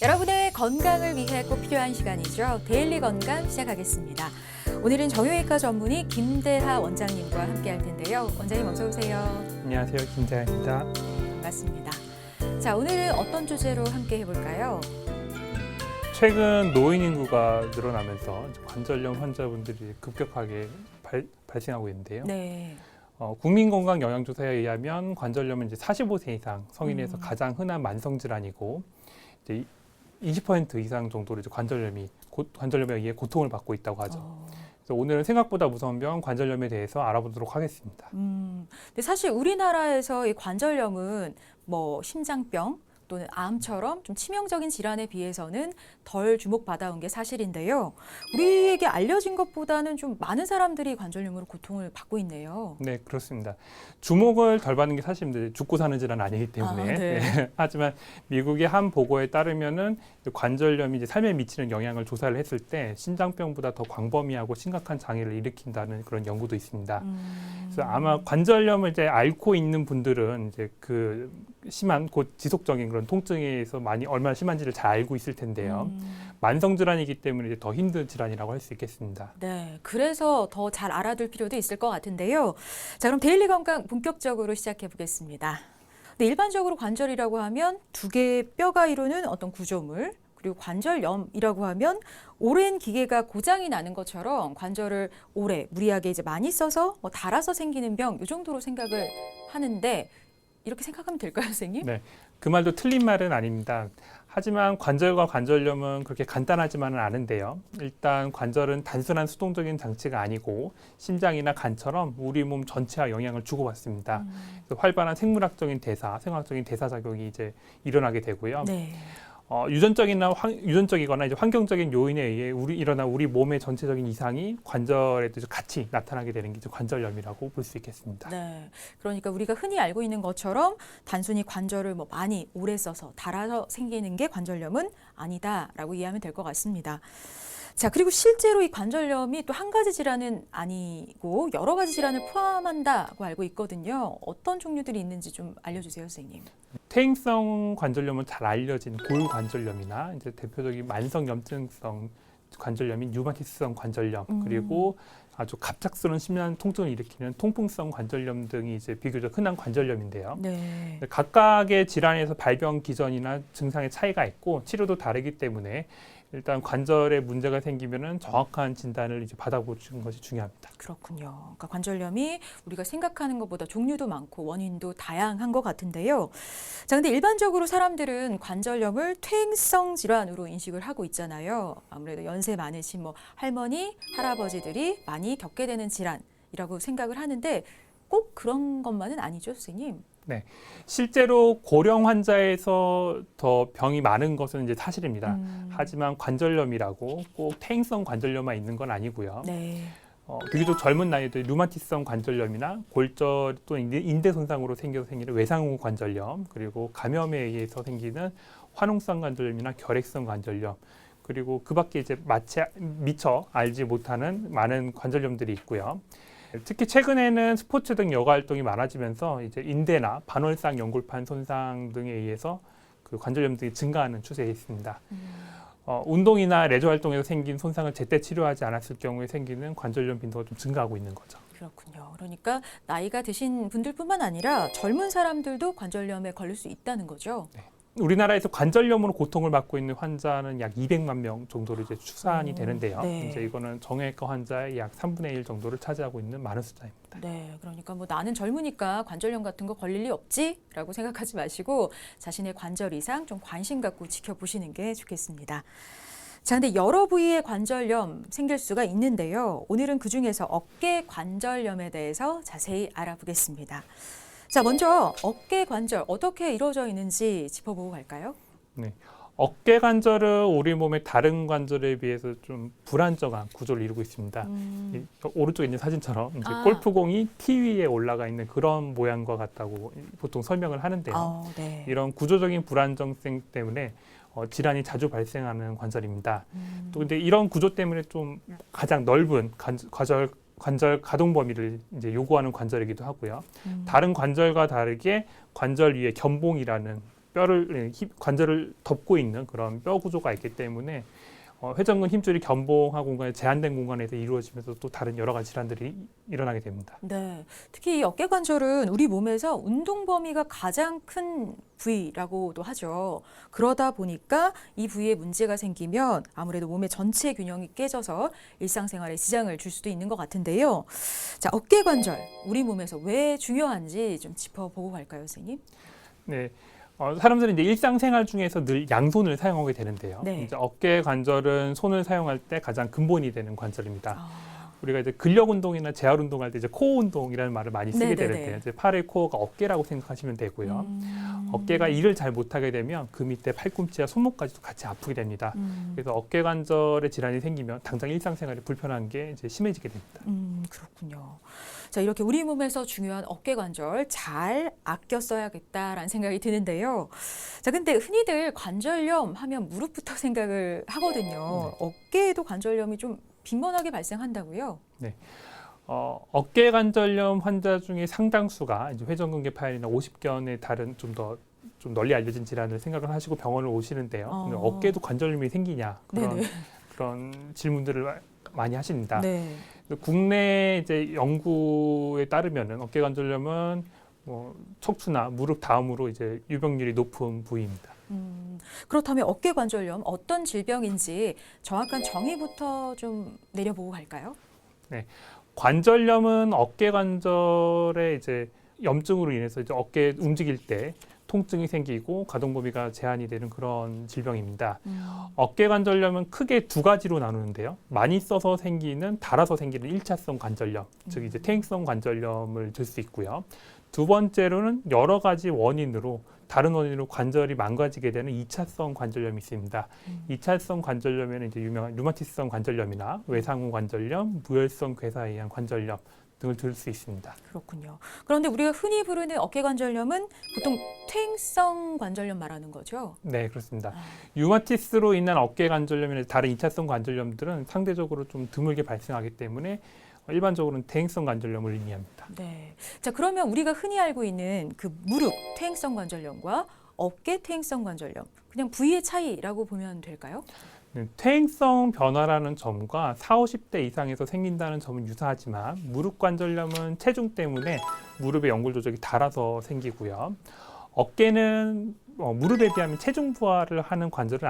여러분의 건강을 위해 꼭 필요한 시간이죠. 데일리 건강 시작하겠습니다. 오늘은 정형외과 전문의 김대하 원장님과 함께 할 텐데요. 원장님 어서 오세요. 안녕하세요. 김대하입니다. 반갑습니다. 자, 오늘은 어떤 주제로 함께 해볼까요? 최근 노인 인구가 늘어나면서 관절염 환자분들이 급격하게 발생하고 있는데요. 네. 국민건강영양조사에 의하면 관절염은 이제 45세 이상 성인에서 가장 흔한 만성 질환이고 이제 20% 이상 정도로 이제 관절염에 의해 고통을 받고 있다고 하죠. 그래서 오늘은 생각보다 무서운 병 관절염에 대해서 알아보도록 하겠습니다. 근데 사실 우리나라에서 이 관절염은 뭐 심장병 또는 암처럼 좀 치명적인 질환에 비해서는 덜 주목받아온 게 사실인데요. 우리에게 알려진 것보다는 좀 많은 사람들이 관절염으로 고통을 받고 있네요. 네, 그렇습니다. 주목을 덜 받는 게 사실입니다. 죽고 사는 질환은 아니기 때문에. 네. 하지만 미국의 한 보고에 따르면은 관절염이 이제 삶에 미치는 영향을 조사를 했을 때 심장병보다 더 광범위하고 심각한 장애를 일으킨다는 그런 연구도 있습니다. 그래서 아마 관절염을 이제 앓고 있는 분들은 이제 그 심한 곧 지속적인 그런 통증에서 얼마나 심한지를 잘 알고 있을 텐데요. 만성 질환이기 때문에 이제 더 힘든 질환이라고 할 수 있겠습니다. 네, 그래서 더 잘 알아둘 필요도 있을 것 같은데요. 자, 그럼 데일리 건강 본격적으로 시작해 보겠습니다. 근데 일반적으로 관절이라고 하면 두 개의 뼈가 이루는 어떤 구조물, 그리고 관절염이라고 하면 오랜 기계가 고장이 나는 것처럼 관절을 오래 무리하게 이제 많이 써서 뭐 닳아서 생기는 병, 이 정도로 생각을 하는데 이렇게 생각하면 될까요, 선생님? 네, 그 말도 틀린 말은 아닙니다. 하지만 관절과 관절염은 그렇게 간단하지만은 않은데요. 일단 관절은 단순한 수동적인 장치가 아니고 심장이나 간처럼 우리 몸 전체와 영향을 주고받습니다. 그래서 활발한 생물학적인 생화학적인 대사작용이 이제 일어나게 되고요. 네. 유전적이거나 이제 환경적인 요인에 의해 일어난 우리 몸의 전체적인 이상이 관절에도 같이 나타나게 되는 게 이제 관절염이라고 볼 수 있겠습니다. 네, 그러니까 우리가 흔히 알고 있는 것처럼 단순히 관절을 뭐 많이 오래 써서 닳아서 생기는 게 관절염은 아니다라고 이해하면 될 것 같습니다. 자, 그리고 실제로 이 관절염이 또 한 가지 질환은 아니고 여러 가지 질환을 포함한다고 알고 있거든요. 어떤 종류들이 있는지 좀 알려주세요, 선생님. 퇴행성 관절염은 잘 알려진 골관절염이나 이제 대표적인 만성 염증성 관절염인 류마티스성 관절염 그리고 아주 갑작스러운 심한 통증을 일으키는 통풍성 관절염 등이 이제 비교적 흔한 관절염인데요. 네. 각각의 질환에서 발병 기전이나 증상의 차이가 있고 치료도 다르기 때문에 일단 관절에 문제가 생기면은 정확한 진단을 이제 받아보는 것이 중요합니다. 그렇군요. 그러니까 관절염이 우리가 생각하는 것보다 종류도 많고 원인도 다양한 것 같은데요. 자, 근데 일반적으로 사람들은 관절염을 퇴행성 질환으로 인식을 하고 있잖아요. 아무래도 연세 많으신 뭐 할머니, 할아버지들이 많이 겪게 되는 질환이라고 생각을 하는데 꼭 그런 것만은 아니죠, 선생님? 네, 실제로 고령 환자에서 더 병이 많은 것은 이제 사실입니다. 하지만 관절염이라고 꼭 퇴행성 관절염만 있는 건 아니고요. 네. 비교적 젊은 나이에 류마티성 관절염이나 골절 또는 인대 손상으로 생기는 외상후 관절염, 그리고 감염에 의해서 생기는 화농성 관절염이나 결핵성 관절염, 그리고 그밖에 이제 미처 알지 못하는 많은 관절염들이 있고요. 특히 최근에는 스포츠 등 여가 활동이 많아지면서 이제 인대나 반월상 연골판 손상 등에 의해서 그 관절염 등이 증가하는 추세에 있습니다. 운동이나 레저 활동에서 생긴 손상을 제때 치료하지 않았을 경우에 생기는 관절염 빈도가 좀 증가하고 있는 거죠. 그렇군요. 그러니까 나이가 드신 분들뿐만 아니라 젊은 사람들도 관절염에 걸릴 수 있다는 거죠. 네. 우리나라에서 관절염으로 고통을 받고 있는 환자는 약 200만 명 정도로 이제 추산이 되는데요. 네. 이제 이거는 정형외과 환자의 약 3분의 1 정도를 차지하고 있는 많은 숫자입니다. 네, 그러니까 뭐 나는 젊으니까 관절염 같은 거 걸릴 리 없지라고 생각하지 마시고 자신의 관절 이상 좀 관심 갖고 지켜보시는 게 좋겠습니다. 자, 근데 여러 부위의 관절염 생길 수가 있는데요. 오늘은 그중에서 어깨 관절염에 대해서 자세히 알아보겠습니다. 자, 먼저 어깨 관절 어떻게 이루어져 있는지 짚어보고 갈까요? 네. 어깨 관절은 우리 몸의 다른 관절에 비해서 좀 불안정한 구조를 이루고 있습니다. 오른쪽에 있는 사진처럼 이제 골프공이 티 위에 올라가 있는 그런 모양과 같다고 보통 설명을 하는데요. 네. 이런 구조적인 불안정성 때문에 질환이 자주 발생하는 관절입니다. 또 근데 이런 구조 때문에 좀 가장 넓은 관절 가동 범위를 이제 요구하는 관절이기도 하고요. 다른 관절과 다르게 관절 위에 견봉이라는 관절을 덮고 있는 그런 뼈 구조가 있기 때문에 회전근 힘줄이 견봉하 공간에 제한된 공간에서 이루어지면서 또 다른 여러 가지 질환들이 일어나게 됩니다. 네, 특히 이 어깨관절은 우리 몸에서 운동 범위가 가장 큰 부위라고도 하죠. 그러다 보니까 이 부위에 문제가 생기면 아무래도 몸의 전체 균형이 깨져서 일상생활에 지장을 줄 수도 있는 것 같은데요. 자, 어깨관절, 우리 몸에서 왜 중요한지 좀 짚어보고 갈까요, 선생님? 네. 사람들은 이제 일상생활 중에서 늘 양손을 사용하게 되는데요. 네. 이제 어깨 관절은 손을 사용할 때 가장 근본이 되는 관절입니다. 아, 우리가 이제 근력 운동이나 재활 운동할 때 이제 코어 운동이라는 말을 많이 쓰게 네네네. 되는데 이제 팔의 코어가 어깨라고 생각하시면 되고요. 어깨가 일을 잘 못하게 되면 그 밑에 팔꿈치와 손목까지도 같이 아프게 됩니다. 그래서 어깨 관절에 질환이 생기면 당장 일상생활에 불편한 게 이제 심해지게 됩니다. 그렇군요. 자, 이렇게 우리 몸에서 중요한 어깨관절 잘 아껴 써야겠다라는 생각이 드는데요. 자, 근데 흔히들 관절염 하면 무릎부터 생각을 하거든요. 어깨에도 관절염이 좀 빈번하게 발생한다고요? 어깨 관절염 환자 중에 상당수가 이제 회전근개 파열이나 오십견의 다른 좀 널리 알려진 질환을 생각을 하시고 병원을 오시는데요. 근데 어깨에도 관절염이 생기냐 그런 질문들을 많이 하십니다. 네. 국내 이제 연구에 따르면은 어깨 관절염은 척추나 무릎 다음으로 이제 유병률이 높은 부위입니다. 그렇다면 어깨관절염 어떤 질병인지 정확한 정의부터 좀 내려보고 갈까요? 관절염은 어깨 관절의 이제 염증으로 인해서 이제 어깨 움직일 때 통증이 생기고 가동 범위가 제한이 되는 그런 질병입니다. 어깨 관절염은 크게 두 가지로 나누는데요. 많이 써서 생기는 닳아서 생기는 1차성 관절염, 즉 이제 퇴행성 관절염을 들 수 있고요. 두 번째로는 여러 가지 원인으로 다른 원인으로 관절이 망가지게 되는 2차성 관절염이 있습니다. 2차성 관절염에는 이제 유명한 류마티스성 관절염이나 외상후 관절염, 무혈성 괴사에 의한 관절염 등을 들 수 있습니다. 그렇군요. 그런데 우리가 흔히 부르는 어깨관절염은 보통 퇴행성 관절염 말하는 거죠? 네, 그렇습니다. 류마티스로 인한 어깨 관절염이나 다른 2차성 관절염들은 상대적으로 좀 드물게 발생하기 때문에 일반적으로는 퇴행성 관절염을 의미합니다. 네. 자, 그러면 우리가 흔히 알고 있는 그 무릎 퇴행성 관절염과 어깨 퇴행성 관절염, 그냥 부위의 차이라고 보면 될까요? 퇴행성 변화라는 점과 40, 50대 이상에서 생긴다는 점은 유사하지만 무릎 관절염은 체중 때문에 무릎의 연골 조직이 닳아서 생기고요. 어깨는 무릎에 비하면 체중 부하를 하는 관절은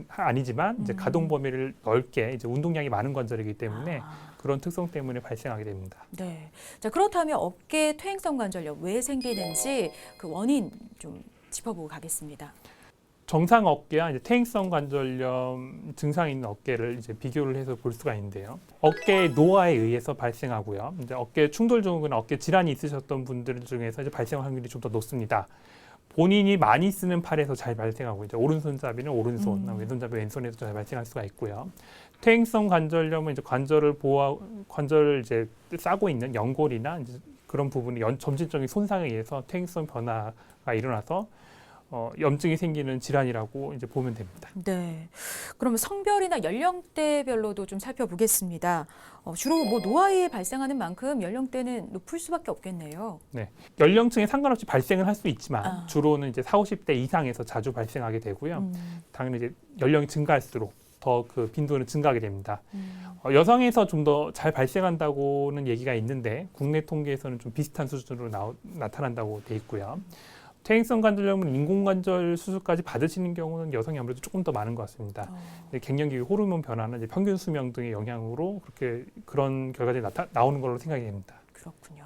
아니지만 이제 가동 범위를 넓게 이제 운동량이 많은 관절이기 때문에 그런 특성 때문에 발생하게 됩니다. 네. 자, 그렇다면 어깨 퇴행성 관절염 왜 생기는지 그 원인 좀 짚어보고 가겠습니다. 정상 어깨와 이제 퇴행성 관절염 증상이 있는 어깨를 이제 비교를 해서 볼 수가 있는데요. 어깨의 노화에 의해서 발생하고요. 이제 어깨 충돌 증후군, 어깨 질환이 있으셨던 분들 중에서 이제 발생 확률이 좀 더 높습니다. 본인이 많이 쓰는 팔에서 잘 발생하고 이제 오른손잡이는 오른손, 왼손잡이 왼손에서 잘 발생할 수가 있고요. 퇴행성 관절염은 이제 관절을 이제 싸고 있는 연골이나 이제 그런 부분이 점진적인 손상에 의해서 퇴행성 변화가 일어나서 염증이 생기는 질환이라고 이제 보면 됩니다. 네. 그러면 성별이나 연령대별로도 좀 살펴보겠습니다. 주로 뭐 노화에 발생하는 만큼 연령대는 높을 수밖에 없겠네요. 네. 연령층에 상관없이 발생을 할 수 있지만 주로는 이제 40, 50대 이상에서 자주 발생하게 되고요. 당연히 이제 연령이 증가할수록 더 그 빈도는 증가하게 됩니다. 여성에서 좀 더 잘 발생한다고는 얘기가 있는데 국내 통계에서는 좀 비슷한 수준으로 나타난다고 돼 있고요. 퇴행성 관절염은 인공관절 수술까지 받으시는 경우는 여성이 아무래도 조금 더 많은 것 같습니다. 갱년기 호르몬 변화나 이제 평균 수명 등의 영향으로 그런 결과들이 나오는 걸로 생각이 됩니다. 그렇군요.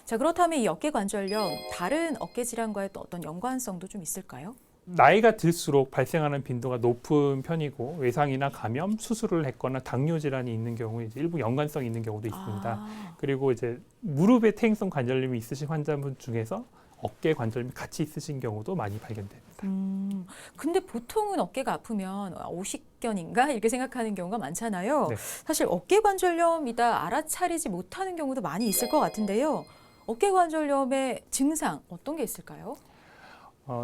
자, 그렇다면 이 어깨 관절염 다른 어깨 질환과의 또 어떤 연관성도 좀 있을까요? 나이가 들수록 발생하는 빈도가 높은 편이고 외상이나 감염, 수술을 했거나 당뇨 질환이 있는 경우 이제 일부 연관성이 있는 경우도 있습니다. 그리고 이제 무릎에 퇴행성 관절염이 있으신 환자분 중에서 어깨 관절염이 같이 있으신 경우도 많이 발견됩니다. 근데 보통은 어깨가 아프면 오십견인가 이렇게 생각하는 경우가 많잖아요. 네. 사실 어깨 관절염이다 알아차리지 못하는 경우도 많이 있을 것 같은데요. 어깨 관절염의 증상 어떤 게 있을까요?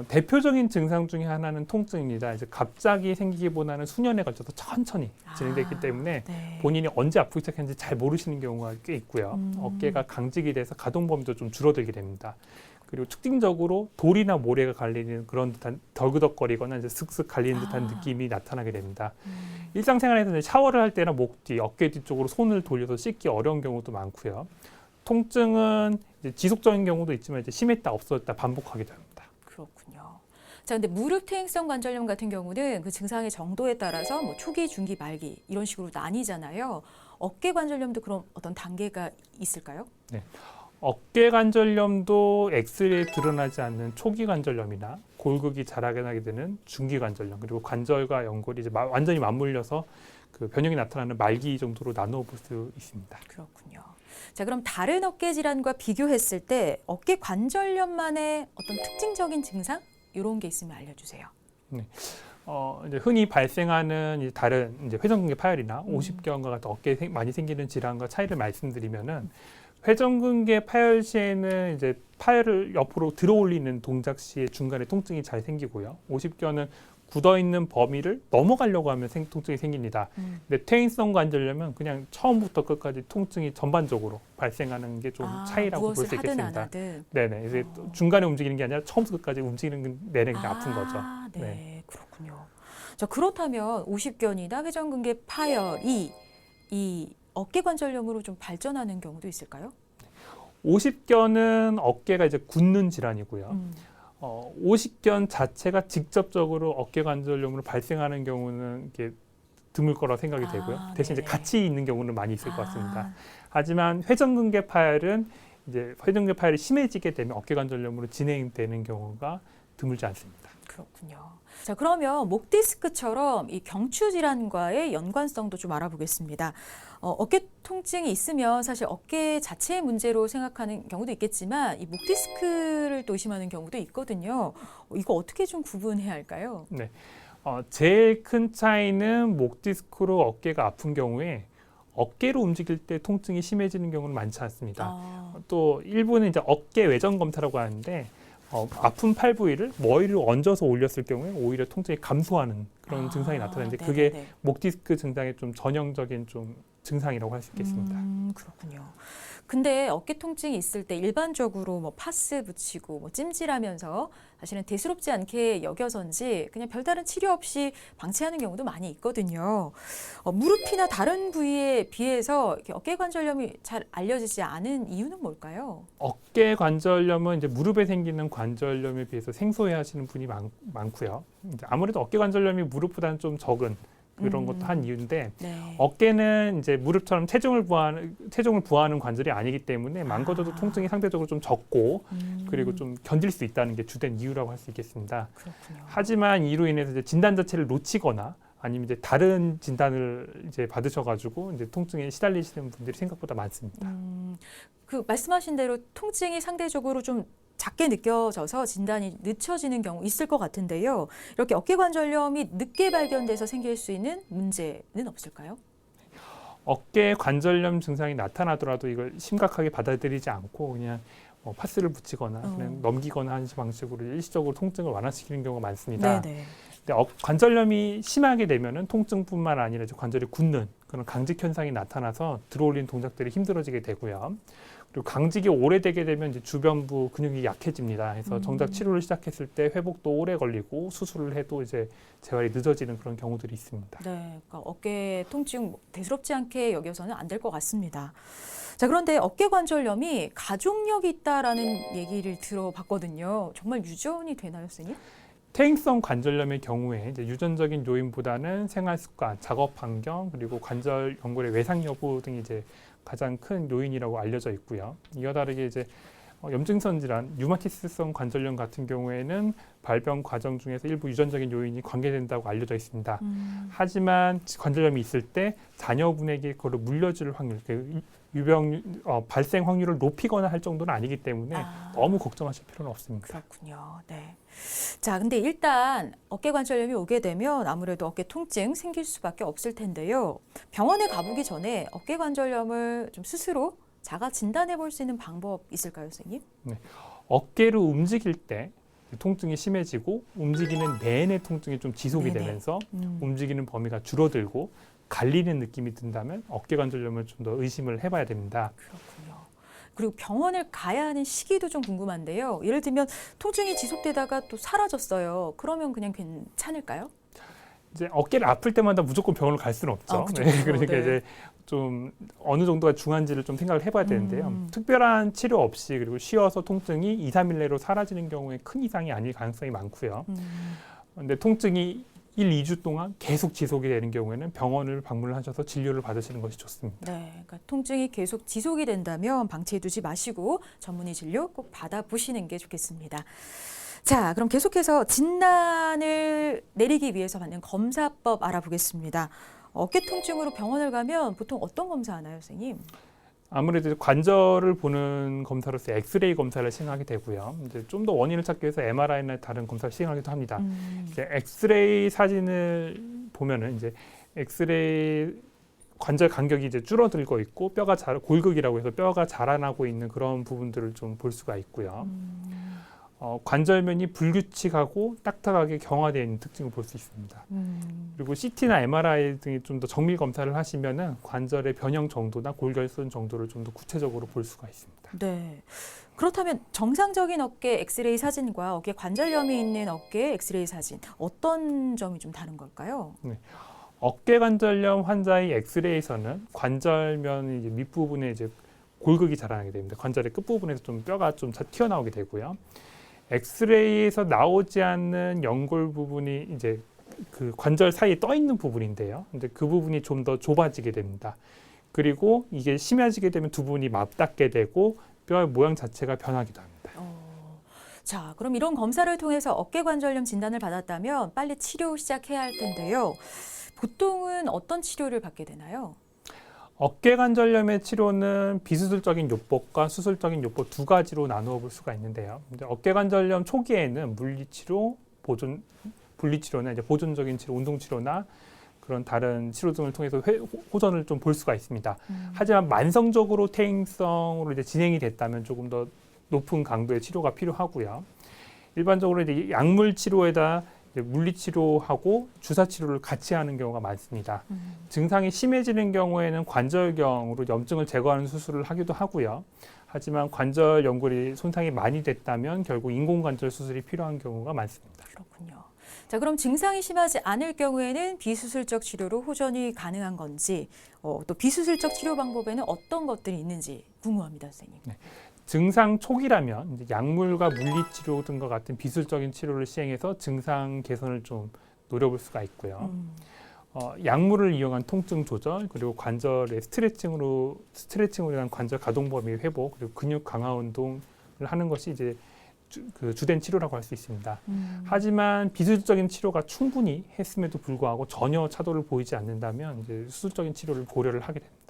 대표적인 증상 중에 하나는 통증입니다. 이제 갑자기 생기기보다는 수년에 걸쳐서 천천히 진행됐기 때문에 네. 본인이 언제 아프기 시작했는지 잘 모르시는 경우가 꽤 있고요. 어깨가 강직이 돼서 가동 범위도 좀 줄어들게 됩니다. 그리고 특징적으로 돌이나 모래가 갈리는 그런 듯한 덜그덕거리거나 이제 슥슥 갈리는 듯한 느낌이 나타나게 됩니다. 일상생활에서 이제 샤워를 할 때나 목 뒤, 어깨 뒤쪽으로 손을 돌려서 씻기 어려운 경우도 많고요. 통증은 이제 지속적인 경우도 있지만 이제 심했다 없어졌다 반복하게 됩니다. 그렇군요. 자, 근데 무릎 퇴행성 관절염 같은 경우는 그 증상의 정도에 따라서 뭐 초기, 중기, 말기 이런 식으로 나뉘잖아요. 어깨 관절염도 그런 어떤 단계가 있을까요? 어깨 관절염도 엑스레이에 드러나지 않는 초기 관절염이나 골극이 자라게 나게 되는 중기 관절염, 그리고 관절과 연골이 이제 완전히 맞물려서 그 변형이 나타나는 말기 정도로 나누어 볼 수 있습니다. 그렇군요. 자, 그럼 다른 어깨 질환과 비교했을 때 어깨 관절염만의 어떤 특징적인 증상 이런 게 있으면 알려주세요. 이제 흔히 발생하는 이제 다른 이제 회전근개 파열이나 오십견과 같은 어깨에 많이 생기는 질환과 차이를 말씀드리면은, 회전근개 파열 시에는 이제 파열을 옆으로 들어올리는 동작 시에 중간에 통증이 잘 생기고요. 오십견은 굳어 있는 범위를 넘어가려고 하면 통증이 생깁니다. 근데 퇴행성 관절염은 그냥 처음부터 끝까지 통증이 전반적으로 발생하는 게 좀 차이라고 볼 수 있겠습니다. 무엇을 하든 안 하든. 네네. 이제 중간에 움직이는 게 아니라 처음부터 끝까지 움직이는 내내 그냥 아픈 거죠. 네, 그렇군요. 자, 그렇다면 오십견이나 회전근개 파열이 이 어깨 관절염으로 좀 발전하는 경우도 있을까요? 오십견은 어깨가 이제 굳는 질환이고요. 오십견 자체가 직접적으로 어깨 관절염으로 발생하는 경우는 이게 드물 거라 생각이 되고요. 대신 이제 같이 있는 경우는 많이 있을 것 같습니다. 하지만 회전근개 파열은 이제 회전근개 파열이 심해지게 되면 어깨 관절염으로 진행되는 경우가 드물지 않습니다. 그렇군요. 자, 그러면 목 디스크처럼 이 경추 질환과의 연관성도 좀 알아보겠습니다. 어깨 통증이 있으면 사실 어깨 자체의 문제로 생각하는 경우도 있겠지만 이 목 디스크를 또 의심하는 경우도 있거든요. 이거 어떻게 좀 구분해야 할까요? 네, 제일 큰 차이는 목 디스크로 어깨가 아픈 경우에 어깨로 움직일 때 통증이 심해지는 경우는 많지 않습니다. 또 일부는 이제 어깨 외전 검사라고 하는데 아픈 팔 부위를 머리로 얹어서 올렸을 경우에 오히려 통증이 감소하는 그런 증상이 나타나는데, 그게 목 디스크 증상의 좀 전형적인 좀 증상이라고 할 수 있겠습니다. 그렇군요. 근데 어깨 통증이 있을 때 일반적으로 뭐 파스 붙이고 뭐 찜질하면서 사실은 대수롭지 않게 여겨서인지 그냥 별다른 치료 없이 방치하는 경우도 많이 있거든요. 무릎이나 다른 부위에 비해서 이렇게 어깨 관절염이 잘 알려지지 않은 이유는 뭘까요? 어깨 관절염은 이제 무릎에 생기는 관절염에 비해서 생소해하시는 분이 많고요. 이제 아무래도 어깨 관절염이 무릎보다는 좀 적은 그런 것도 한 이유인데, 어깨는 이제 무릎처럼 체중을 부하는 관절이 아니기 때문에 망가져도 통증이 상대적으로 좀 적고 그리고 좀 견딜 수 있다는 게 주된 이유라고 할 수 있겠습니다. 그렇군요. 하지만 이로 인해서 이제 진단 자체를 놓치거나 아니면 이제 다른 진단을 이제 받으셔가지고 이제 통증에 시달리시는 분들이 생각보다 많습니다. 그 말씀하신 대로 통증이 상대적으로 좀 작게 느껴져서 진단이 늦춰지는 경우 있을 것 같은데요. 이렇게 어깨 관절염이 늦게 발견돼서 생길 수 있는 문제는 없을까요? 어깨 관절염 증상이 나타나더라도 이걸 심각하게 받아들이지 않고 그냥 파스를 붙이거나 그냥 넘기거나 하는 방식으로 일시적으로 통증을 완화시키는 경우가 많습니다. 네네. 근데 관절염이 심하게 되면은 통증뿐만 아니라 이제 관절이 굳는 그런 강직 현상이 나타나서 들어올린 동작들이 힘들어지게 되고요. 그리고 강직이 오래되게 되면 이제 주변부 근육이 약해집니다. 그래서 정작 치료를 시작했을 때 회복도 오래 걸리고 수술을 해도 이제 재활이 늦어지는 그런 경우들이 있습니다. 네, 그러니까 어깨 통증 대수롭지 않게 여겨서는 안 될 것 같습니다. 자, 그런데 어깨 관절염이 가족력이 있다라는 얘기를 들어봤거든요. 정말 유전이 되나요, 선생님? 퇴행성 관절염의 경우에 이제 유전적인 요인보다는 생활 습관, 작업 환경, 그리고 관절 연골의 외상 여부 등이 이제 가장 큰 요인이라고 알려져 있고요. 이와 다르게 이제 염증성 질환, 류마티스성 관절염 같은 경우에는 발병 과정 중에서 일부 유전적인 요인이 관계된다고 알려져 있습니다. 하지만 관절염이 있을 때 자녀분에게 그걸 물려줄 확률, 발생 확률을 높이거나 할 정도는 아니기 때문에 너무 걱정하실 필요는 없습니다. 그렇군요. 네. 자, 근데 일단 어깨 관절염이 오게 되면 아무래도 어깨 통증 생길 수밖에 없을 텐데요. 병원에 가보기 전에 어깨 관절염을 좀 스스로 자가 진단해 볼 수 있는 방법 있을까요, 선생님? 네. 어깨를 움직일 때 통증이 심해지고 움직이는 내내 통증이 좀 지속이 되면서 움직이는 범위가 줄어들고 갈리는 느낌이 든다면 어깨 관절염을 좀 더 의심을 해봐야 됩니다. 그렇군요. 그리고 병원을 가야 하는 시기도 좀 궁금한데요. 예를 들면 통증이 지속되다가 또 사라졌어요. 그러면 그냥 괜찮을까요? 이제 어깨를 아플 때마다 무조건 병원을 갈 수는 없죠. 아, 그쵸, 네, 그쵸. 그러니까 네. 이제 좀 어느 정도가 중한지를 좀 생각을 해봐야 되는데요. 특별한 치료 없이 그리고 쉬어서 통증이 2, 3일 내로 사라지는 경우에 큰 이상이 아닐 가능성이 많고요. 근데 통증이 1, 2주 동안 계속 지속이 되는 경우에는 병원을 방문을 하셔서 진료를 받으시는 것이 좋습니다. 네, 그러니까 통증이 계속 지속이 된다면 방치해두지 마시고 전문의 진료 꼭 받아보시는 게 좋겠습니다. 자, 그럼 계속해서 진단을 내리기 위해서 받는 검사법 알아보겠습니다. 어깨 통증으로 병원을 가면 보통 어떤 검사 하나요, 선생님? 아무래도 관절을 보는 검사로서 엑스레이 검사를 시행하게 되고요. 이제 좀 더 원인을 찾기 위해서 MRI나 다른 검사를 시행하기도 합니다. 이제 엑스레이 사진을 보면은 이제 엑스레이 관절 간격이 이제 줄어들고 있고 뼈가 골극이라고 해서 뼈가 자라나고 있는 그런 부분들을 좀 볼 수가 있고요. 관절면이 불규칙하고 딱딱하게 경화되어 있는 특징을 볼 수 있습니다. 그리고 CT나 MRI 등이 좀 더 정밀 검사를 하시면은 관절의 변형 정도나 골결손 정도를 좀 더 구체적으로 볼 수가 있습니다. 네. 그렇다면 정상적인 어깨 엑스레이 사진과 어깨 관절염이 있는 어깨 엑스레이 사진 어떤 점이 좀 다른 걸까요? 어깨 관절염 환자의 엑스레이에서는 관절면 이제 밑부분에 이제 골극이 자라나게 됩니다. 관절의 끝부분에서 좀 뼈가 좀 튀어나오게 되고요. 엑스레이에서 나오지 않는 연골 부분이 이제 그 관절 사이에 떠 있는 부분인데요. 근데 그 부분이 좀 더 좁아지게 됩니다. 그리고 이게 심해지게 되면 두 부분이 맞닿게 되고 뼈의 모양 자체가 변하기도 합니다. 자, 그럼 이런 검사를 통해서 어깨 관절염 진단을 받았다면 빨리 치료 시작해야 할 텐데요. 보통은 어떤 치료를 받게 되나요? 어깨 관절염의 치료는 비수술적인 요법과 수술적인 요법 두 가지로 나누어 볼 수가 있는데요. 근데 어깨 관절염 초기에는 물리치료, 분리치료나 이제 보존적인 치료, 운동치료나 그런 다른 치료 등을 통해서 호전을 좀 볼 수가 있습니다. 하지만 만성적으로 퇴행성으로 이제 진행이 됐다면 조금 더 높은 강도의 치료가 필요하고요. 일반적으로 이제 약물 치료에다 물리치료하고 주사치료를 같이 하는 경우가 많습니다. 증상이 심해지는 경우에는 관절경으로 염증을 제거하는 수술을 하기도 하고요. 하지만 관절 연골이 손상이 많이 됐다면 결국 인공관절 수술이 필요한 경우가 많습니다. 그렇군요. 자, 그럼 증상이 심하지 않을 경우에는 비수술적 치료로 호전이 가능한 건지 또 비수술적 치료 방법에는 어떤 것들이 있는지 궁금합니다, 선생님. 증상 초기라면 이제 약물과 물리치료 등과 같은 비술적인 치료를 시행해서 증상 개선을 좀 노려볼 수가 있고요. 약물을 이용한 통증 조절 그리고 관절의 스트레칭으로 인한 관절 가동 범위 회복 그리고 근육 강화 운동을 하는 것이 이제 주된 치료라고 할 수 있습니다. 하지만 비수술적인 치료가 충분히 했음에도 불구하고 전혀 차도를 보이지 않는다면 이제 수술적인 치료를 고려를 하게 됩니다.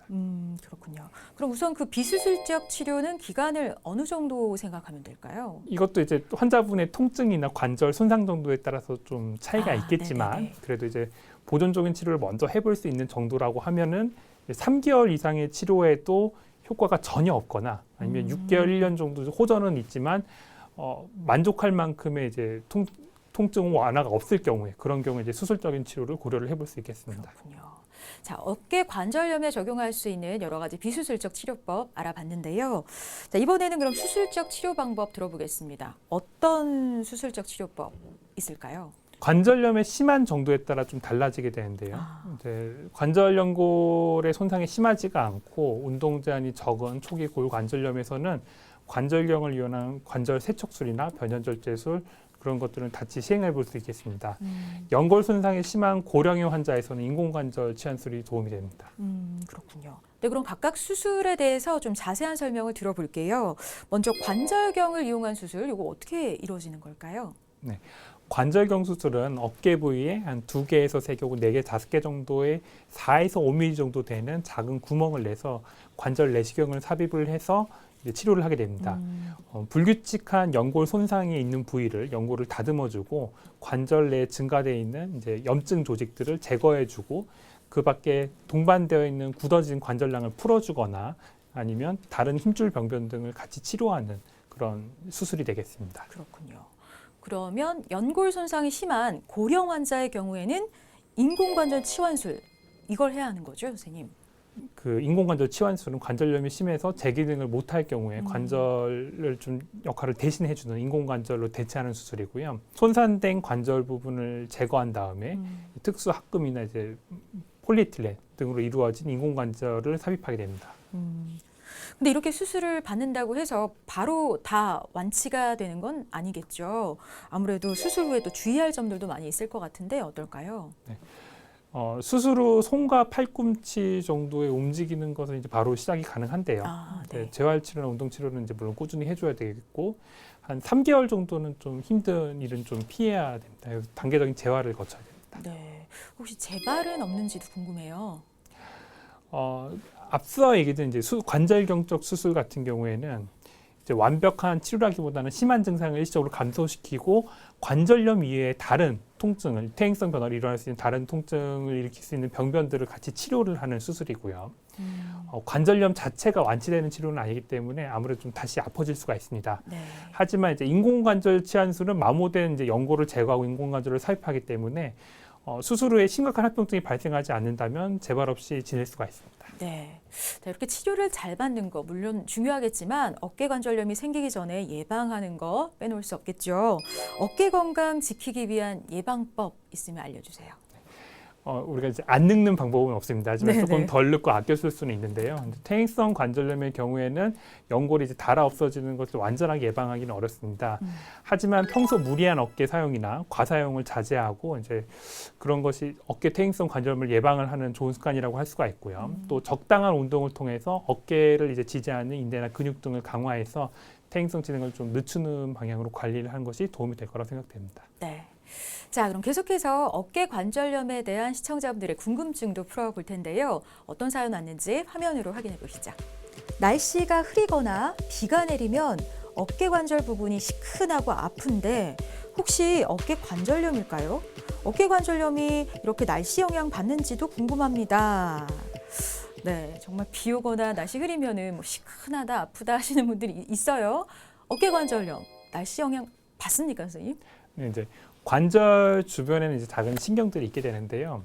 그렇군요. 그럼 우선 그 비수술적 치료는 기간을 어느 정도 생각하면 될까요? 이것도 이제 환자분의 통증이나 관절 손상 정도에 따라서 좀 차이가 있겠지만 네네네. 그래도 이제 보존적인 치료를 먼저 해볼 수 있는 정도라고 하면은 3개월 이상의 치료에도 효과가 전혀 없거나 아니면 6개월, 1년 정도 호전은 있지만 만족할 만큼의 이제 통증 완화가 없을 경우에 그런 경우에 이제 수술적인 치료를 고려를 해볼 수 있겠습니다. 그렇군요. 자, 어깨 관절염에 적용할 수 있는 여러 가지 비수술적 치료법 알아봤는데요. 자, 이번에는 그럼 수술적 치료 방법 들어보겠습니다. 어떤 수술적 치료법 있을까요? 관절염의 심한 정도에 따라 좀 달라지게 되는데요. 이제 관절 연골의 손상이 심하지가 않고 운동 제한이 적은 초기 골관절염에서는 관절경을 이용한 관절 세척술이나 변연절제술 그런 것들은 같이 시행해 볼 수 있겠습니다. 연골 손상이 심한 고령의 환자에서는 인공관절 치환술이 도움이 됩니다. 그렇군요. 네, 그럼 각각 수술에 대해서 좀 자세한 설명을 들어볼게요. 먼저 관절경을 이용한 수술, 이거 어떻게 이루어지는 걸까요? 관절경 수술은 어깨 부위에 한 2개에서 3개 혹은 4개, 5개 정도의 4에서 5mm 정도 되는 작은 구멍을 내서 관절 내시경을 삽입을 해서 이제 치료를 하게 됩니다. 불규칙한 연골 손상이 있는 부위를 연골을 다듬어주고 관절 내에 증가되어 있는 이제 염증 조직들을 제거해주고 그 밖에 동반되어 있는 굳어진 관절낭을 풀어주거나 아니면 다른 힘줄 병변 등을 같이 치료하는 그런 수술이 되겠습니다. 그렇군요. 그러면 연골 손상이 심한 고령 환자의 경우에는 인공관절 치환술 이걸 해야 하는 거죠, 선생님? 그 인공관절 치환술은 관절염이 심해서 재기능을 못할 경우에 관절을 좀 역할을 대신해주는 인공관절로 대체하는 수술이고요. 손상된 관절 부분을 제거한 다음에 특수 합금이나 이제 폴리에틸렌 등으로 이루어진 인공관절을 삽입하게 됩니다. 근데 이렇게 수술을 받는다고 해서 바로 다 완치가 되는 건 아니겠죠. 아무래도 수술 후에 또 주의할 점들도 많이 있을 것 같은데 어떨까요? 네. 수술 후 손과 팔꿈치 정도의 움직이는 것은 이제 바로 시작이 가능한데요. 네. 재활치료나 운동치료는 이제 물론 꾸준히 해줘야 되겠고 한 3개월 정도는 좀 힘든 일은 좀 피해야 됩니다. 그래서 단계적인 재활을 거쳐야 됩니다. 네. 혹시 재발은 없는지도 궁금해요. 앞서 얘기했던 이제 관절경적 수술 같은 경우에는 이제 완벽한 치료라기보다는 심한 증상을 일시적으로 감소시키고 관절염 이외에 다른 통증을, 퇴행성 변화를 일어날 수 있는 다른 통증을 일으킬 수 있는 병변들을 같이 치료를 하는 수술이고요. 관절염 자체가 완치되는 치료는 아니기 때문에 아무래도 좀 다시 아파질 수가 있습니다. 네. 하지만 이제 인공관절 치환술은 마모된 이제 연골을 제거하고 인공관절을 삽입하기 때문에 수술 후에 심각한 합병증이 발생하지 않는다면 재발 없이 지낼 수가 있습니다. 네. 자, 이렇게 치료를 잘 받는 거 물론 중요하겠지만 어깨 관절염이 생기기 전에 예방하는 거 빼놓을 수 없겠죠. 어깨 건강 지키기 위한 예방법 있으면 알려주세요. 우리가 이제 안 늙는 방법은 없습니다. 하지만 네네. 조금 덜 늙고 아껴 쓸 수는 있는데요. 퇴행성 관절염의 경우에는 연골이 이제 닳아 없어지는 것을 완전하게 예방하기는 어렵습니다. 하지만 평소 무리한 어깨 사용이나 과사용을 자제하고 이제 그런 것이 어깨 퇴행성 관절염을 예방을 하는 좋은 습관이라고 할 수가 있고요. 또 적당한 운동을 통해서 어깨를 이제 지지하는 인대나 근육 등을 강화해서 퇴행성 진행을 좀 늦추는 방향으로 관리를 하는 것이 도움이 될 거라고 생각됩니다. 네. 자, 그럼 계속해서 어깨 관절염에 대한 시청자분들의 궁금증도 풀어볼 텐데요. 어떤 사연 왔는지 화면으로 확인해 보시죠. 날씨가 흐리거나 비가 내리면 어깨 관절 부분이 시큰하고 아픈데 혹시 어깨 관절염일까요? 어깨 관절염이 이렇게 날씨 영향 받는지도 궁금합니다. 네, 정말 비 오거나 날씨 흐리면은 뭐 시큰하다, 아프다 하시는 분들이 있어요. 어깨 관절염, 날씨 영향 받습니까, 선생님? 네, 이제 관절 주변에는 이제 작은 신경들이 있게 되는데요.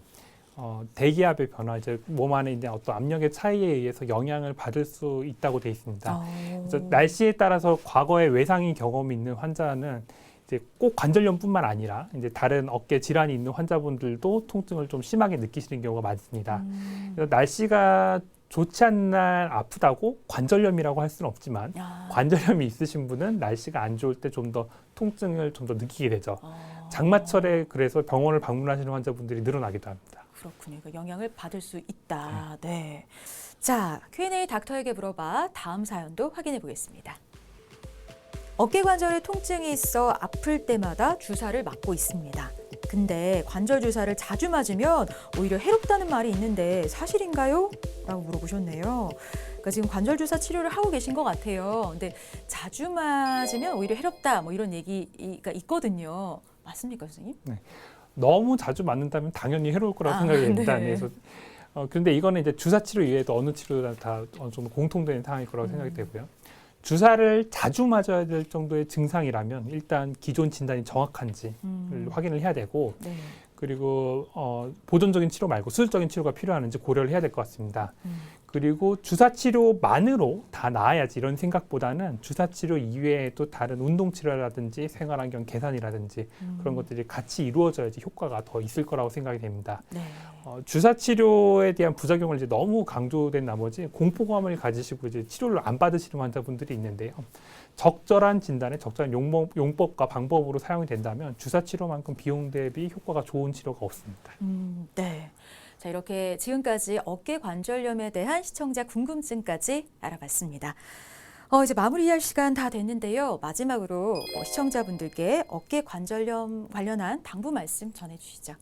대기압의 변화, 이제 몸 안에 이제 어떤 압력의 차이에 의해서 영향을 받을 수 있다고 돼 있습니다. 그래서 날씨에 따라서 과거에 외상이 경험이 있는 환자는 이제 꼭 관절염뿐만 아니라 이제 다른 어깨 질환이 있는 환자분들도 통증을 좀 심하게 느끼시는 경우가 많습니다. 그래서 날씨가 좋지 않은 날 아프다고 관절염이라고 할 수는 없지만 관절염이 있으신 분은 날씨가 안 좋을 때 좀 더 통증을 좀 더 느끼게 되죠. 장마철에 그래서 병원을 방문하시는 환자분들이 늘어나기도 합니다. 그렇군요. 그 영향을 받을 수 있다. 네. 자, Q&A 닥터에게 물어봐 다음 사연도 확인해 보겠습니다. 어깨 관절에 통증이 있어 아플 때마다 주사를 맞고 있습니다. 근데 관절 주사를 자주 맞으면 오히려 해롭다는 말이 있는데 사실인가요? 라고 물어보셨네요. 그러니까 지금 관절 주사 치료를 하고 계신 것 같아요. 근데 자주 맞으면 오히려 해롭다 뭐 이런 얘기가 있거든요. 맞습니까, 선생님? 네. 너무 자주 맞는다면 당연히 해로울 거라고 생각이 됩니다. 네. 그래서 그런데 이거는 이제 주사 치료 이외에도 어느 치료나 다 어느 정도 공통되는 상황일 거라고 생각이 되고요. 주사를 자주 맞아야 될 정도의 증상이라면 일단 기존 진단이 정확한지를 확인을 해야 되고 네. 그리고 보존적인 치료 말고 수술적인 치료가 필요한지 고려를 해야 될 것 같습니다. 그리고 주사 치료만으로 다 나아야지 이런 생각보다는 주사 치료 이외에 또 다른 운동 치료라든지 생활환경 개선이라든지 그런 것들이 같이 이루어져야지 효과가 더 있을 거라고 생각이 됩니다. 네. 주사 치료에 대한 부작용을 이제 너무 강조된 나머지 공포감을 가지시고 이제 치료를 안 받으시는 환자분들이 있는데요. 적절한 진단에 적절한 용법과 방법으로 사용이 된다면 주사 치료만큼 비용 대비 효과가 좋은 치료가 없습니다. 네. 자, 이렇게 지금까지 어깨 관절염에 대한 시청자 궁금증까지 알아봤습니다. 이제 마무리할 시간 다 됐는데요. 마지막으로 시청자분들께 어깨 관절염 관련한 당부 말씀 전해주시죠.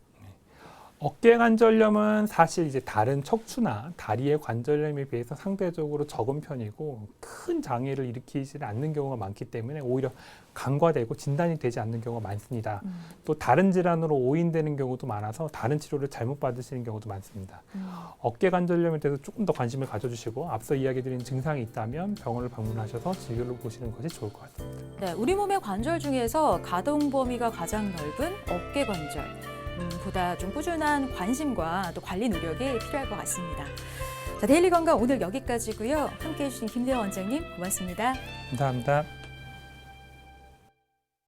어깨 관절염은 사실 이제 다른 척추나 다리의 관절염에 비해서 상대적으로 적은 편이고 큰 장애를 일으키지 않는 경우가 많기 때문에 오히려 간과되고 진단이 되지 않는 경우가 많습니다. 또 다른 질환으로 오인되는 경우도 많아서 다른 치료를 잘못 받으시는 경우도 많습니다. 어깨 관절염에 대해서 조금 더 관심을 가져주시고 앞서 이야기드린 증상이 있다면 병원을 방문하셔서 진료를 보시는 것이 좋을 것 같습니다. 네, 우리 몸의 관절 중에서 가동 범위가 가장 넓은 어깨 관절. 보다 좀 꾸준한 관심과 또 관리 노력이 필요할 것 같습니다. 자, 데일리 건강 오늘 여기까지고요. 함께해 주신 김대원 원장님 고맙습니다. 감사합니다.